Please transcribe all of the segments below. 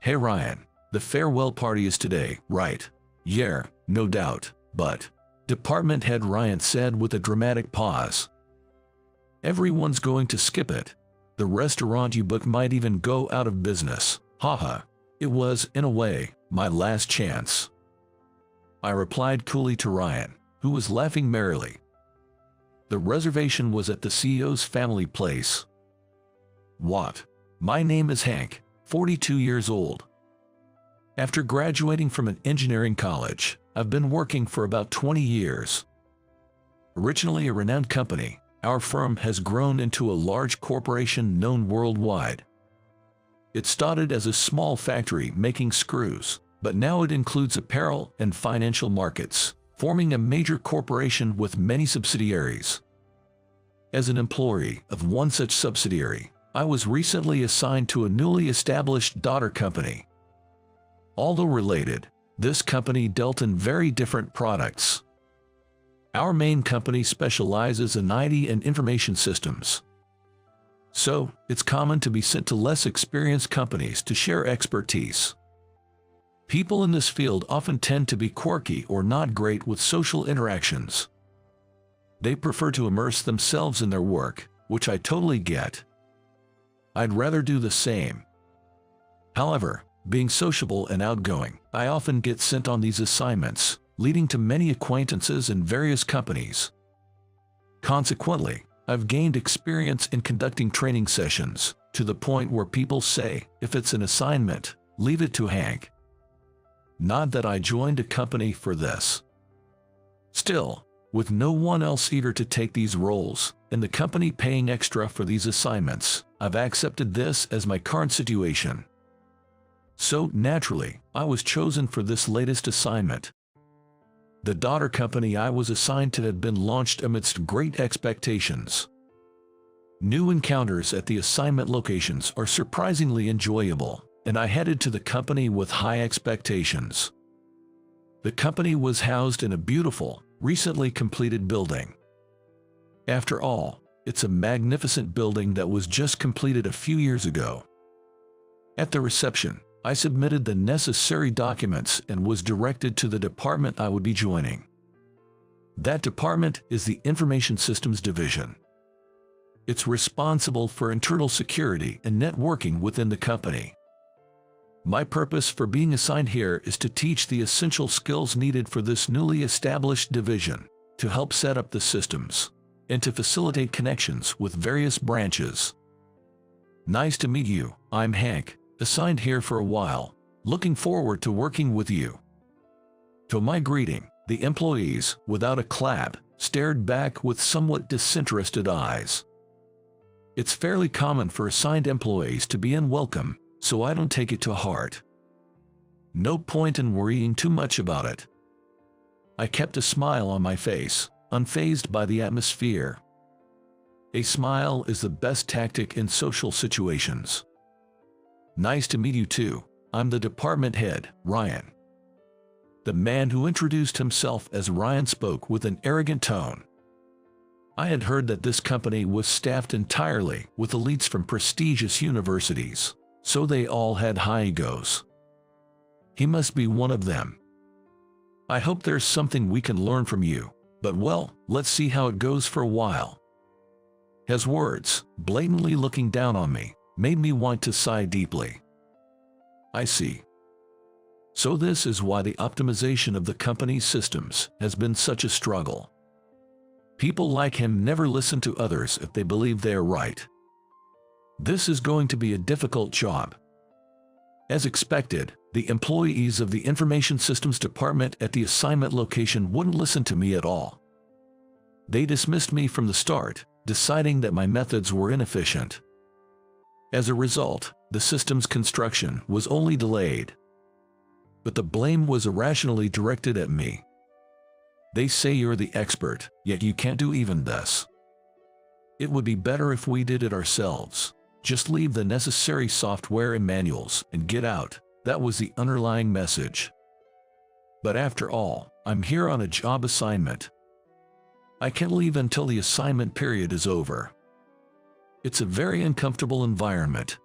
Hey Ryan, the farewell party is today, right? Yeah, no doubt, but department head Ryan said with a dramatic pause. Everyone's going to skip it. The restaurant you booked might even go out of business. Haha. It was, in a way, my last chance. I replied coolly to Ryan, who was laughing merrily. The reservation was at the CEO's family place. What? My name is Hank, 42 years old. After graduating from an engineering college, I've been working for about 20 years. Originally a renowned company, our firm has grown into a large corporation known worldwide. It started as a small factory making screws, but now it includes apparel and financial markets, forming a major corporation with many subsidiaries. As an employee of one such subsidiary, I was recently assigned to a newly established daughter company. Although related, this company dealt in very different products. Our main company specializes in IT and information systems. So, it's common to be sent to less experienced companies to share expertise. People in this field often tend to be quirky or not great with social interactions. They prefer to immerse themselves in their work, which I totally get. I'd rather do the same. However, being sociable and outgoing, I often get sent on these assignments, leading to many acquaintances in various companies. Consequently, I've gained experience in conducting training sessions, to the point where people say, if it's an assignment, leave it to Hank. Not that I joined a company for this. Still, with no one else eager to take these roles, and the company paying extra for these assignments, I've accepted this as my current situation. So, naturally, I was chosen for this latest assignment. The daughter company I was assigned to had been launched amidst great expectations. New encounters at the assignment locations are surprisingly enjoyable, and I headed to the company with high expectations. The company was housed in a beautiful, recently completed building. After all, it's a magnificent building that was just completed a few years ago. At the reception, I submitted the necessary documents and was directed to the department I would be joining. That department is the Information Systems Division. It's responsible for internal security and networking within the company. My purpose for being assigned here is to teach the essential skills needed for this newly established division, to help set up the systems, and to facilitate connections with various branches. Nice to meet you, I'm Hank, assigned here for a while, looking forward to working with you. To my greeting, the employees, without a clap, stared back with somewhat disinterested eyes. It's fairly common for assigned employees to be unwelcome, so I don't take it to heart. No point in worrying too much about it. I kept a smile on my face, unfazed by the atmosphere. A smile is the best tactic in social situations. Nice to meet you too, I'm the department head, Ryan. The man who introduced himself as Ryan spoke with an arrogant tone. I had heard that this company was staffed entirely with elites from prestigious universities, so they all had high egos. He must be one of them. I hope there's something we can learn from you, but well, let's see how it goes for a while. His words, blatantly looking down on me, made me want to sigh deeply. I see. So this is why the optimization of the company's systems has been such a struggle. People like him never listen to others if they believe they are right. This is going to be a difficult job. As expected, the employees of the Information Systems Department at the assignment location wouldn't listen to me at all. They dismissed me from the start, deciding that my methods were inefficient. As a result, the system's construction was only delayed. But the blame was irrationally directed at me. They say you're the expert, yet you can't do even this. It would be better if we did it ourselves. Just leave the necessary software and manuals and get out. That was the underlying message. But after all, I'm here on a job assignment. I can't leave until the assignment period is over. It's a very uncomfortable environment.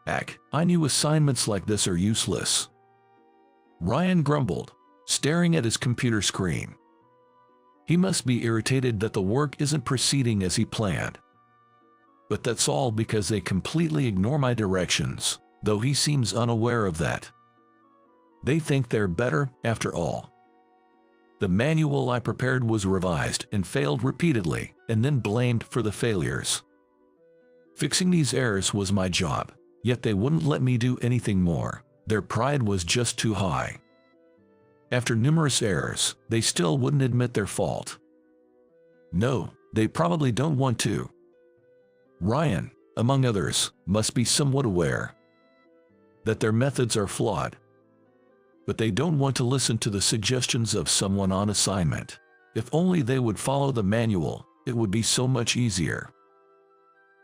I knew assignments like this are useless. Ryan grumbled, staring at his computer screen. He must be irritated that the work isn't proceeding as he planned. But that's all because they completely ignore my directions, though he seems unaware of that. They think they're better, after all. The manual I prepared was revised and failed repeatedly, and then blamed for the failures. Fixing these errors was my job, yet they wouldn't let me do anything more. Their pride was just too high. After numerous errors, they still wouldn't admit their fault. No, they probably don't want to. Ryan, among others, must be somewhat aware that their methods are flawed. But they don't want to listen to the suggestions of someone on assignment. If only they would follow the manual, it would be so much easier.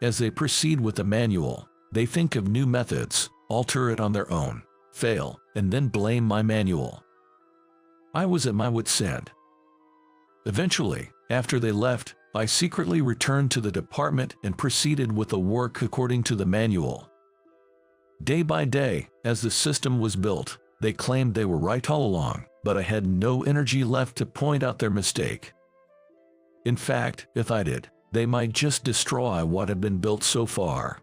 As they proceed with the manual, they think of new methods, alter it on their own, fail, and then blame my manual. I was at my wit's end. Eventually, after they left, I secretly returned to the department and proceeded with the work according to the manual. Day by day, as the system was built, they claimed they were right all along, but I had no energy left to point out their mistake. In fact, if I did, they might just destroy what had been built so far.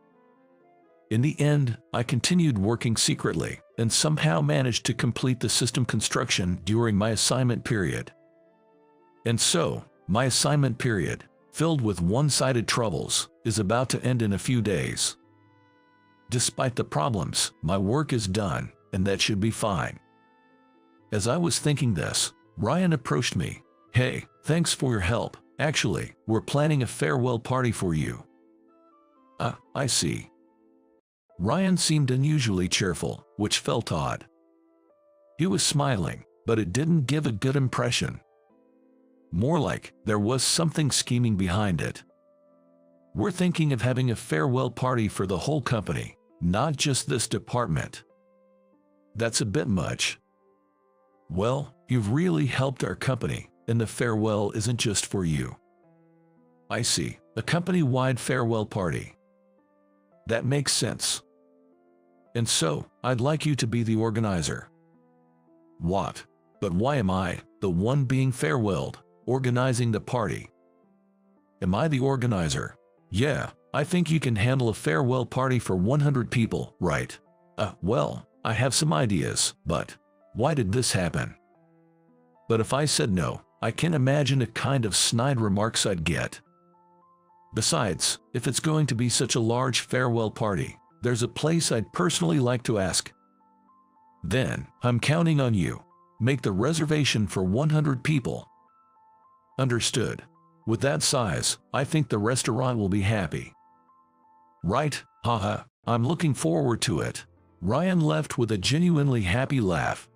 In the end, I continued working secretly, and somehow managed to complete the system construction during my assignment period. And so, my assignment period, filled with one-sided troubles, is about to end in a few days. Despite the problems, my work is done, and that should be fine. As I was thinking this, Ryan approached me. "Hey, thanks for your help. Actually, we're planning a farewell party for you." I see. Ryan seemed unusually cheerful, which felt odd. He was smiling, but it didn't give a good impression. More like there was something scheming behind it. "We're thinking of having a farewell party for the whole company, not just this department." "That's a bit much." "Well, you've really helped our company, and the farewell isn't just for you." "I see, a company-wide farewell party. That makes sense. And so, I'd like you to be the organizer." "What? But why am I, the one being farewelled, organizing the party?" "Am I the organizer?" "Yeah, I think you can handle a farewell party for 100 people, right?" Well, I have some ideas, but why did this happen?" But if I said no, I can imagine the kind of snide remarks I'd get. Besides, if it's going to be such a large farewell party, there's a place I'd personally like to ask. "Then, I'm counting on you. Make the reservation for 100 people." "Understood. With that size, I think the restaurant will be happy." "Right, haha, I'm looking forward to it." Ryan left with a genuinely happy laugh.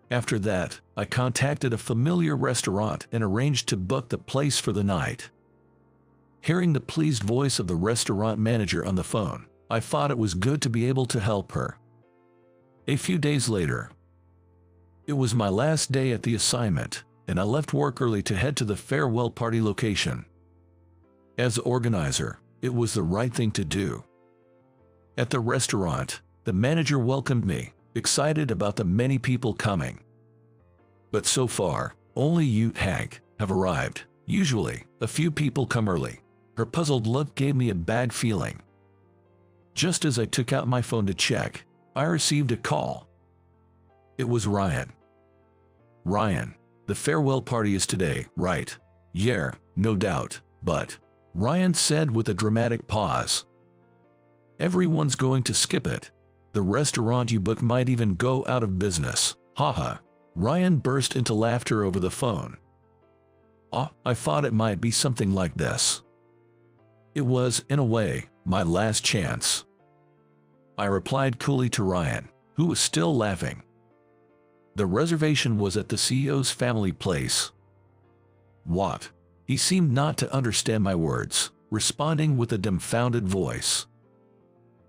After that, I contacted a familiar restaurant and arranged to book the place for the night. Hearing the pleased voice of the restaurant manager on the phone, I thought it was good to be able to help her. A few days later, it was my last day at the assignment, and I left work early to head to the farewell party location. As organizer, it was the right thing to do. At the restaurant, the manager welcomed me, excited about the many people coming. But so far, only you, Hank, have arrived. Usually, a few people come early. Her puzzled look gave me a bad feeling. Just as I took out my phone to check, I received a call. It was Ryan. "Ryan, the farewell party is today, right?" "Yeah, no doubt, but," Ryan said with a dramatic pause, "everyone's going to skip it. The restaurant you booked might even go out of business." Haha. Ryan burst into laughter over the phone. I thought it might be something like this. It was, in a way, my last chance. I replied coolly to Ryan, who was still laughing. The reservation was at the CEO's family place. What? He seemed not to understand my words, responding with a dumbfounded voice.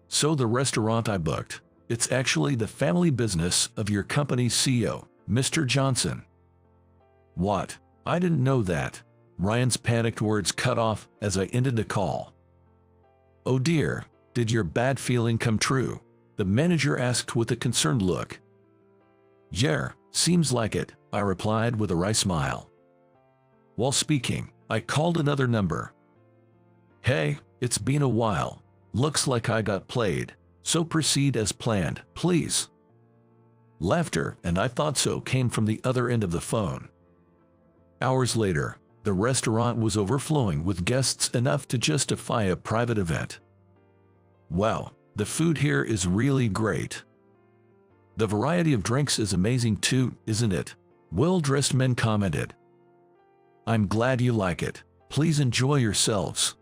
So the restaurant I booked, it's actually the family business of your company's CEO, Mr. Johnson. What? I didn't know that. Ryan's panicked words cut off as I ended the call. Oh dear, Did your bad feeling come true? The manager asked with a concerned look. Yeah, seems like it, I replied with a wry smile. While speaking, I called another number. Hey, it's been a while. Looks like I got played, so proceed as planned, please. Laughter, and I thought so, came from the other end of the phone. Hours later, the restaurant was overflowing with guests enough to justify a private event. Wow, the food here is really great. The variety of drinks is amazing too, isn't it? Well-dressed men commented. I'm glad you like it. Please enjoy yourselves.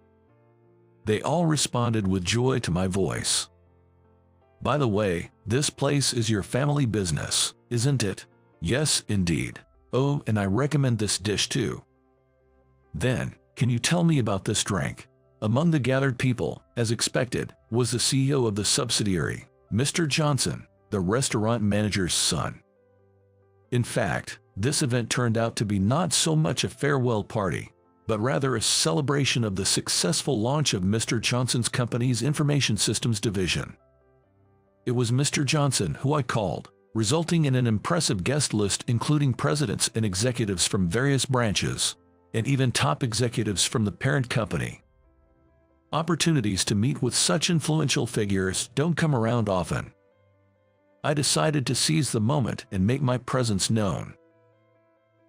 They all responded with joy to my voice. By the way, this place is your family business, isn't it? Yes, indeed. Oh, and I recommend this dish too. Then, can you tell me about this drink? Among the gathered people, as expected, was the CEO of the subsidiary, Mr. Johnson, the restaurant manager's son. In fact, this event turned out to be not so much a farewell party, but rather a celebration of the successful launch of Mr. Johnson's company's information systems division. It was Mr. Johnson who I called, resulting in an impressive guest list including presidents and executives from various branches, and even top executives from the parent company. Opportunities to meet with such influential figures don't come around often. I decided to seize the moment and make my presence known.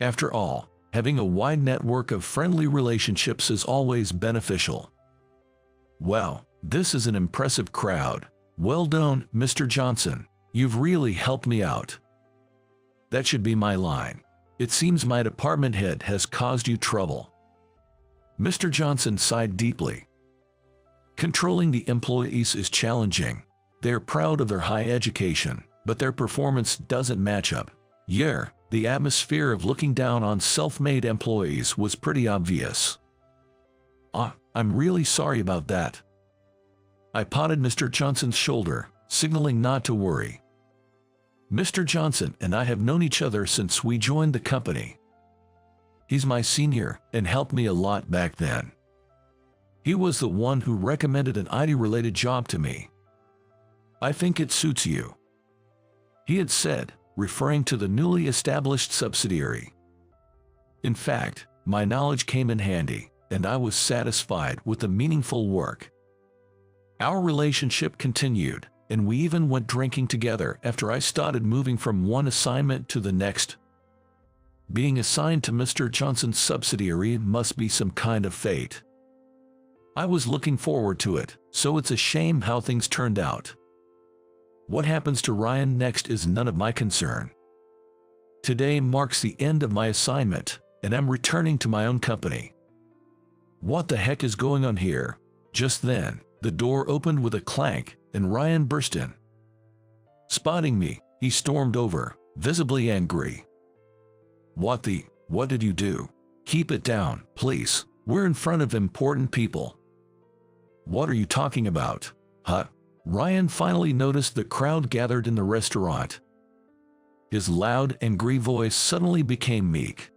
After all, having a wide network of friendly relationships is always beneficial. Wow, this is an impressive crowd. Well done, Mr. Johnson. You've really helped me out. That should be my line. It seems my department head has caused you trouble. Mr. Johnson sighed deeply. Controlling the employees is challenging. They're proud of their high education, but their performance doesn't match up. Yeah, the atmosphere of looking down on self-made employees was pretty obvious. I'm really sorry about that. I patted Mr. Johnson's shoulder, signaling not to worry. Mr. Johnson and I have known each other since we joined the company. He's my senior and helped me a lot back then. He was the one who recommended an IT-related job to me. I think it suits you, he had said, referring to the newly established subsidiary. In fact, my knowledge came in handy, and I was satisfied with the meaningful work. Our relationship continued, and we even went drinking together after I started moving from one assignment to the next. Being assigned to Mr. Johnson's subsidiary must be some kind of fate. I was looking forward to it, so it's a shame how things turned out. What happens to Ryan next is none of my concern. Today marks the end of my assignment, and I'm returning to my own company. What the heck is going on here? Just then, the door opened with a clank, and Ryan burst in. Spotting me, he stormed over, visibly angry. What did you do? Keep it down, please. We're in front of important people. What are you talking about? Huh? Ryan finally noticed the crowd gathered in the restaurant. His loud, angry voice suddenly became meek.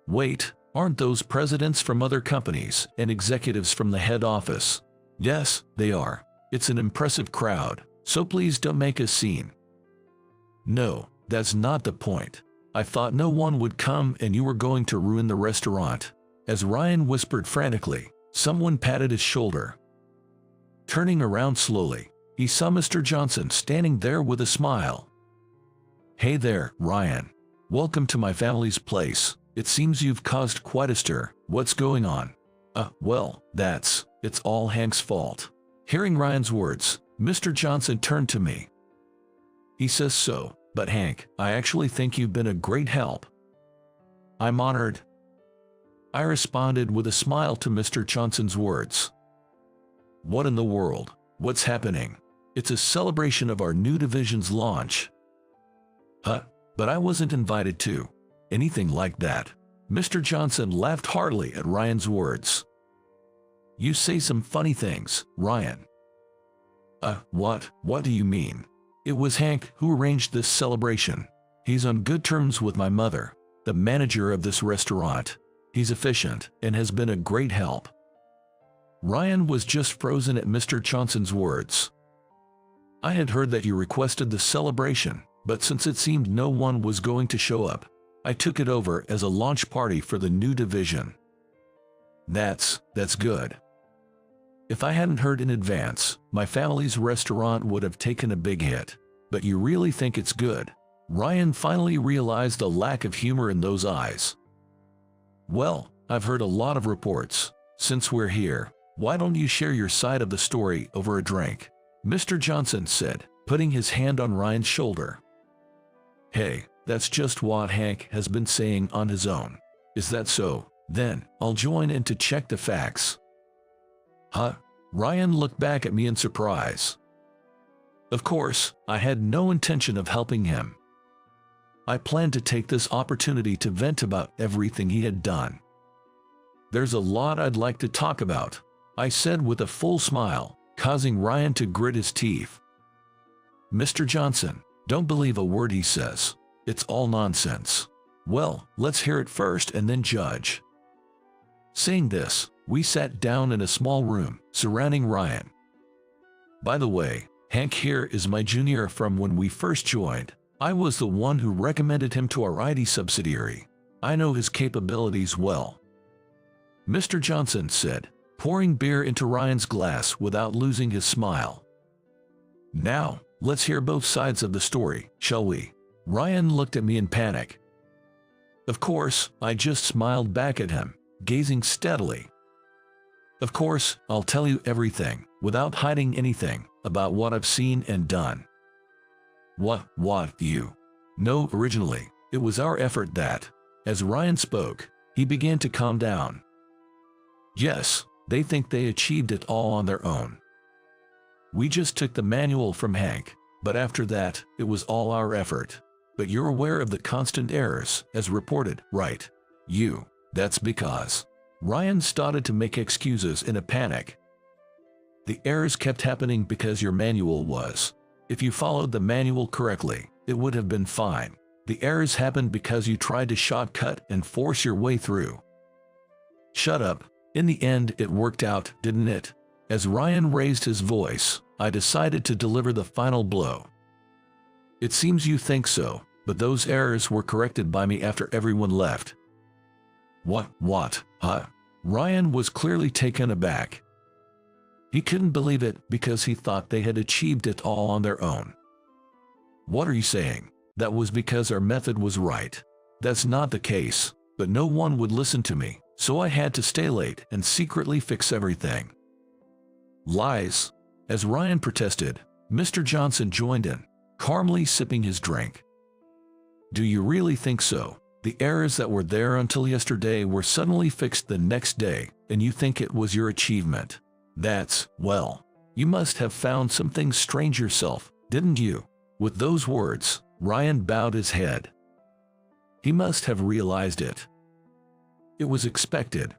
Wait, aren't those presidents from other companies and executives from the head office? Yes, they are. It's an impressive crowd, so please don't make a scene. No, that's not the point. I thought no one would come and you were going to ruin the restaurant. As Ryan whispered frantically, someone patted his shoulder. Turning around slowly, he saw Mr. Johnson standing there with a smile. Hey there, Ryan. Welcome to my family's place. It seems you've caused quite a stir. What's going on? Well, it's all Hank's fault. Hearing Ryan's words, Mr. Johnson turned to me. He says so, but Hank, I actually think you've been a great help. I'm honored. I responded with a smile to Mr. Johnson's words. What in the world? What's happening? It's a celebration of our new division's launch. But I wasn't invited to anything like that. Mr. Johnson laughed heartily at Ryan's words. You say some funny things, Ryan. What do you mean? It was Hank who arranged this celebration. He's on good terms with my mother, the manager of this restaurant. He's efficient and has been a great help. Ryan was just frozen at Mr. Johnson's words. I had heard that you requested the celebration, but since it seemed no one was going to show up, I took it over as a launch party for the new division. That's good. If I hadn't heard in advance, my family's restaurant would have taken a big hit. But you really think it's good? Ryan finally realized the lack of humor in those eyes. Well, I've heard a lot of reports. Since we're here, why don't you share your side of the story over a drink? Mr. Johnson said, putting his hand on Ryan's shoulder. Hey, that's just what Hank has been saying on his own. Is that so? Then, I'll join in to check the facts. Huh? Ryan looked back at me in surprise. Of course, I had no intention of helping him. I planned to take this opportunity to vent about everything he had done. There's a lot I'd like to talk about, I said with a full smile, causing Ryan to grit his teeth. Mr. Johnson, don't believe a word he says. It's all nonsense. Well, let's hear it first and then judge. Saying this, we sat down in a small room, surrounding Ryan. By the way, Hank here is my junior from when we first joined. I was the one who recommended him to our IT subsidiary. I know his capabilities well. Mr. Johnson said, pouring beer into Ryan's glass without losing his smile. Now, let's hear both sides of the story, shall we? Ryan looked at me in panic. Of course, I just smiled back at him, gazing steadily. Of course, I'll tell you everything, without hiding anything, about what I've seen and done. What, you? No, originally, it was our effort that, as Ryan spoke, he began to calm down. Yes, they think they achieved it all on their own. We just took the manual from Hank, but after that, it was all our effort. But you're aware of the constant errors, as reported, right? That's because. Ryan started to make excuses in a panic. The errors kept happening because your manual was. If you followed the manual correctly, it would have been fine. The errors happened because you tried to shortcut and force your way through. Shut up. In the end, it worked out, didn't it? As Ryan raised his voice, I decided to deliver the final blow. It seems you think so, but those errors were corrected by me after everyone left. What? Huh? Ryan was clearly taken aback. He couldn't believe it because he thought they had achieved it all on their own. What are you saying? That was because our method was right. That's not the case, but no one would listen to me, so I had to stay late and secretly fix everything. Lies. As Ryan protested, Mr. Johnson joined in, calmly sipping his drink. Do you really think so? The errors that were there until yesterday were suddenly fixed the next day, and you think it was your achievement? Well, you must have found something strange yourself, didn't you? With those words, Ryan bowed his head. He must have realized it. It was expected.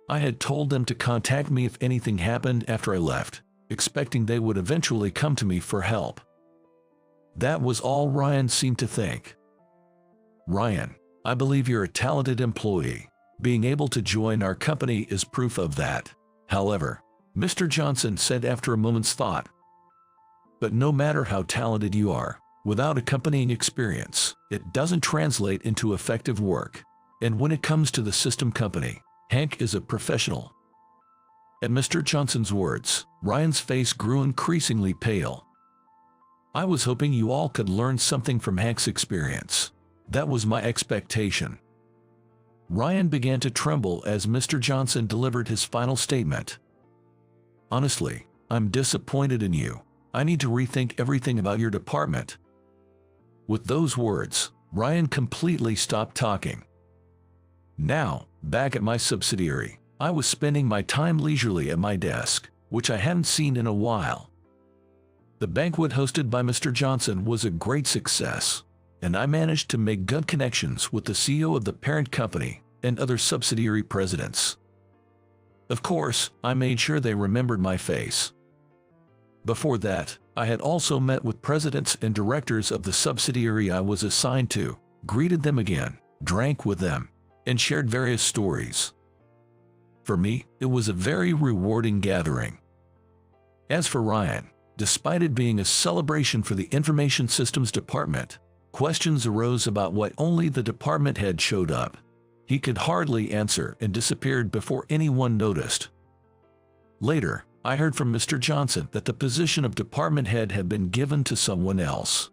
I had told them to contact me if anything happened after I left, expecting they would eventually come to me for help. That was all Ryan seemed to think. Ryan, I believe you're a talented employee. Being able to join our company is proof of that. However, Mr. Johnson said after a moment's thought, but no matter how talented you are, without accompanying experience, it doesn't translate into effective work. And when it comes to the system company, Hank is a professional. At Mr. Johnson's words, Ryan's face grew increasingly pale. I was hoping you all could learn something from Hank's experience. That was my expectation. Ryan began to tremble as Mr. Johnson delivered his final statement. Honestly, I'm disappointed in you. I need to rethink everything about your department. With those words, Ryan completely stopped talking. Now, back at my subsidiary, I was spending my time leisurely at my desk, which I hadn't seen in a while. The banquet hosted by Mr. Johnson was a great success, and I managed to make good connections with the CEO of the parent company and other subsidiary presidents. Of course, I made sure they remembered my face. Before that, I had also met with presidents and directors of the subsidiary I was assigned to, greeted them again, drank with them, and shared various stories. For me, it was a very rewarding gathering. As for Ryan, despite it being a celebration for the Information Systems Department, questions arose about why only the department head showed up. He could hardly answer and disappeared before anyone noticed. Later, I heard from Mr. Johnson that the position of department head had been given to someone else.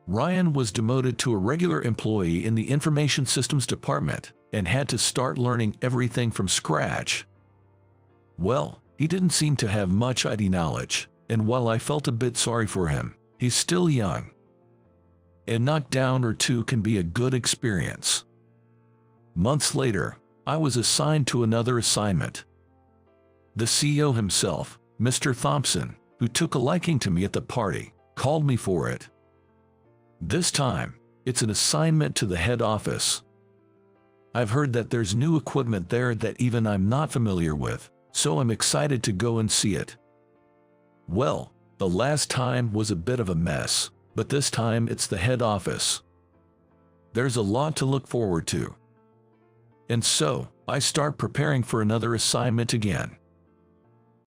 Ryan was demoted to a regular employee in the Information Systems Department and had to start learning everything from scratch. Well, he didn't seem to have much IT knowledge, and while I felt a bit sorry for him, he's still young. A knockdown or two can be a good experience. Months later, I was assigned to another assignment. The CEO himself, Mr. Thompson, who took a liking to me at the party, called me for it. This time, it's an assignment to the head office. I've heard that there's new equipment there that even I'm not familiar with, so I'm excited to go and see it. Well, the last time was a bit of a mess, but this time it's the head office. There's a lot to look forward to. And so, I start preparing for another assignment again.